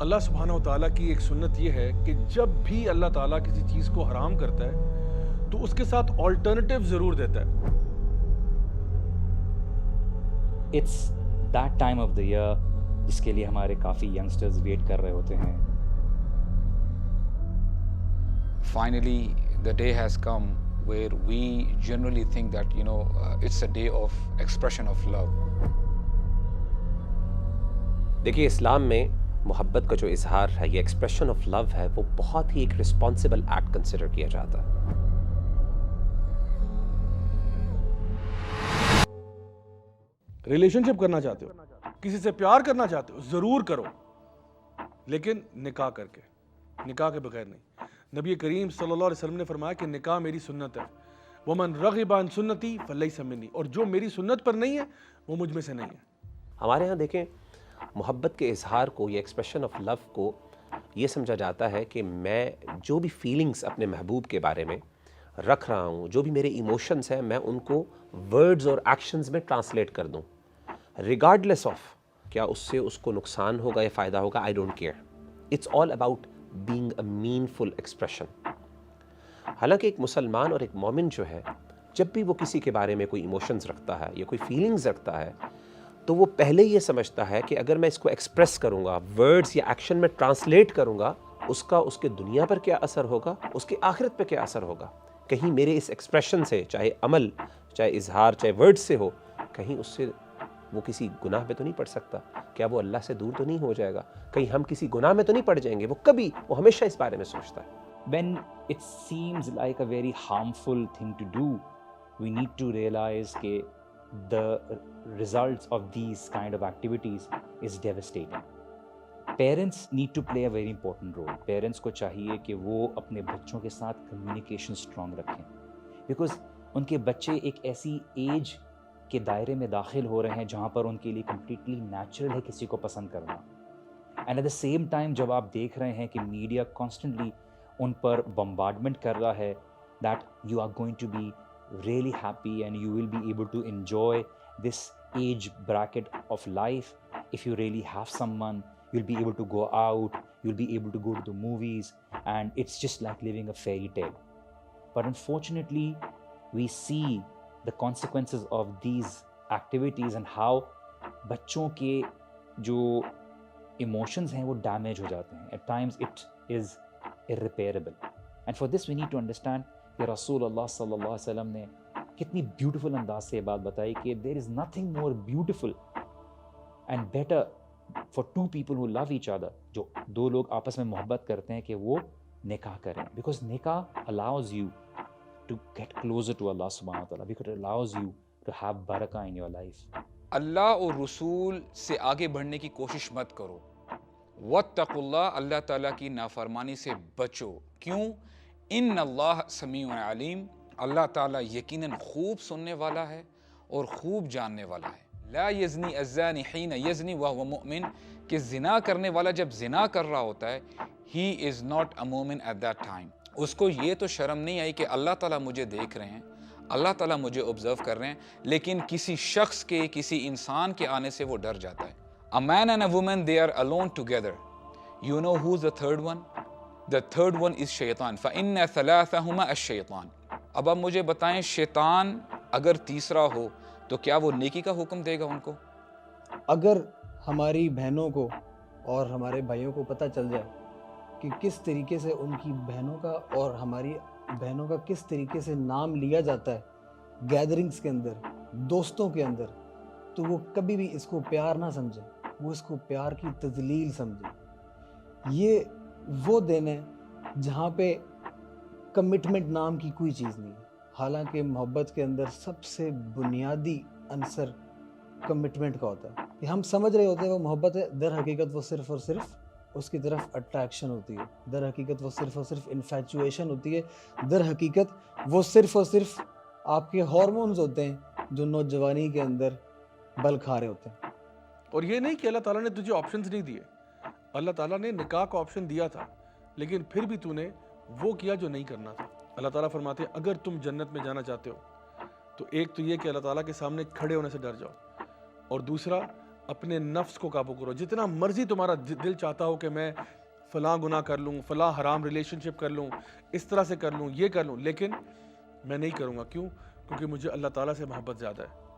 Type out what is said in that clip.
اللہ سبحانہ و تعالیٰ کی ایک سنت یہ ہے کہ جب بھی اللہ تعالیٰ کسی چیز کو حرام کرتا ہے تو اس کے ساتھ آلٹرنیٹیو ضرور دیتا ہے. It's that time of the year جس کے لیے ہمارے کافی ینگسٹرز ویٹ کر رہے ہوتے ہیں. Finally, the day has come where we generally think that, it's a day of expression of love. دیکھیے اسلام میں محبت کا جو اظہار ہے، یہ ایکسپریشن آف لو ہے، وہ بہت ہی ایک رسپانسبل ایکٹ کنسیڈر کیا جاتا ہے. ریلیشن شپ کرنا چاہتے ہو، کسی سے پیار کرنا چاہتے ہو، ضرور کرو، لیکن نکاح کر کے، نکاح کے بغیر نہیں. نبی کریم صلی اللہ علیہ وسلم نے فرمایا کہ نکاح میری سنت ہے. وَمَن رَغِبَ عَن سُنَّتِي فَلَيْسَ مِنِّي، اور جو میری سنت پر نہیں ہے وہ مجھ میں سے نہیں ہے. ہمارے ہاں دیکھیں محبت کے اظہار کو، یہ ایکسپریشن آف لو کو یہ سمجھا جاتا ہے کہ میں جو بھی فیلنگز اپنے محبوب کے بارے میں رکھ رہا ہوں، جو بھی میرے ایموشنز ہیں، میں ان کو ورڈز اور ایکشنز میں ٹرانسلیٹ کر دوں، ریگارڈلیس آف کیا اس سے اس کو نقصان ہوگا یا فائدہ ہوگا. I don't care. It's all about being a meaningful expression. حالانکہ ایک مسلمان اور ایک مومن جو ہے، جب بھی وہ کسی کے بارے میں کوئی ایموشنز رکھتا ہے یا کوئی فیلنگز رکھتا ہے، تو وہ پہلے یہ سمجھتا ہے کہ اگر میں اس کو ایکسپریس کروں گا، ورڈز یا ایکشن میں ٹرانسلیٹ کروں گا، اس کا اس کے دنیا پر کیا اثر ہوگا، اس کے آخرت پہ کیا اثر ہوگا. کہیں میرے اس ایکسپریشن سے، چاہے عمل، چاہے اظہار، چاہے ورڈ سے ہو، کہیں اس سے وہ کسی گناہ پہ تو نہیں پڑ سکتا؟ کیا وہ اللہ سے دور تو نہیں ہو جائے گا؟ کہیں ہم کسی گناہ میں تو نہیں پڑ جائیں گے؟ وہ ہمیشہ اس بارے میں سوچتا ہے. When it seems like a very harmful thing to do, we need to realize that the results of these kind of activities is devastating. Parents need to play a very important role. Parents کو چاہیے کہ وہ اپنے بچوں کے ساتھ communication strong رکھیں، because ان کے بچے ایک ایسی ایج کے دائرے میں داخل ہو رہے ہیں جہاں پر ان کے لیے کمپلیٹلی نیچرل ہے کسی کو پسند کرنا. And at the same time جب آپ دیکھ رہے ہیں کہ میڈیا کانسٹنٹلی ان پر بمبارڈمنٹ کر رہا ہے that you are going to be really happy and you will be able to enjoy this age bracket of life. If you really have someone, you'll be able to go out, you'll be able to go to the movies, and it's just like living a fairy tale. But unfortunately, we see the consequences of these activities and how بچوں کے جو emotions ہیں وہ damage ہو جاتے ہیں. At times it is irreparable. And for this we need to understand کہ رسول اللہ صلی اللہ علیہ وسلم نے کتنی بیوٹیفل انداز سے یہ بات بتائی کہ there is nothing more beautiful and better for two people who love each other, جو دو لوگ آپس میں محبت کرتے ہیں، کہ وہ نکاح کریں. Because نکاح allows you to get closer to Allah subhanahu wa ta'ala, because it allows you to have barakah in your life. اللہ اور رسول سے آگے بڑھنے کی کوشش مت کرو. واتقوا اللہ، اللہ تعالیٰ کی نافرمانی سے بچو. کیوں؟ ان اللہ سمیع علیم، اللہ تعالیٰ یقیناً خوب سننے والا ہے اور خوب جاننے والا ہے. لا یزنی الزانی حین یزنی وہو مؤمن، کہ زنا کرنے والا جب زنا کر رہا ہوتا ہے، ہی از ناٹ اے مومن ایٹ دیٹ ٹائم. اس کو یہ تو شرم نہیں آئی کہ اللہ تعالیٰ مجھے دیکھ رہے ہیں، اللہ تعالیٰ مجھے آبزرو کر رہے ہیں، لیکن کسی شخص کے، کسی انسان کے آنے سے وہ ڈر جاتا ہے. A man and a woman, they are alone together. You know who's the third one? The third one is شیطان. فَإِنَّ ثَلَاثَهُمَا الشَّيْطَانِ. اب مجھے بتائیں، شیطان اگر تیسرا ہو تو کیا وہ نیکی کا حکم دے گا ان کو؟ اگر ہماری بہنوں کو اور ہمارے بھائیوں کو پتہ چل جائے کہ کس طریقے سے ان کی بہنوں کا اور ہماری بہنوں کا کس طریقے سے نام لیا جاتا ہے گیدرنگز کے اندر، دوستوں کے اندر، تو وہ کبھی بھی اس کو پیار نہ سمجھیں، وہ اس کو پیار کی تذلیل سمجھیں. یہ وہ دن ہے جہاں پہ کمٹمنٹ نام کی کوئی چیز نہیں ہے. حالانکہ محبت کے اندر سب سے بنیادی عنصر کمٹمنٹ کا ہوتا ہے. کہ ہم سمجھ رہے ہوتے ہیں وہ محبت ہے، در حقیقت وہ صرف اور صرف اس کی طرف اٹریکشن ہوتی ہے، در حقیقت وہ صرف اور صرف انفیچویشن ہوتی ہے، در حقیقت وہ صرف اور صرف آپ کے ہارمونز ہوتے ہیں جو نوجوانی کے اندر بل کھا رہے ہوتے ہیں. اور یہ نہیں کہ اللہ تعالیٰ نے تجھے آپشنز نہیں دیے. اللہ تعالیٰ نے نکاح کا آپشن دیا تھا، لیکن پھر بھی تو نے وہ کیا جو نہیں کرنا تھا. اللہ تعالیٰ فرماتے ہیں اگر تم جنت میں جانا چاہتے ہو تو ایک تو یہ کہ اللہ تعالیٰ کے سامنے کھڑے ہونے سے ڈر جاؤ، اور دوسرا اپنے نفس کو قابو کرو. جتنا مرضی تمہارا دل چاہتا ہو کہ میں فلاں گناہ کر لوں, فلاں حرام ریلیشن شپ کر لوں, اس طرح سے کر لوں, یہ کر لوں, لیکن میں نہیں کروں گا. کیوں؟ کیونکہ مجھے اللہ تعالیٰ سے محبت زیادہ ہے.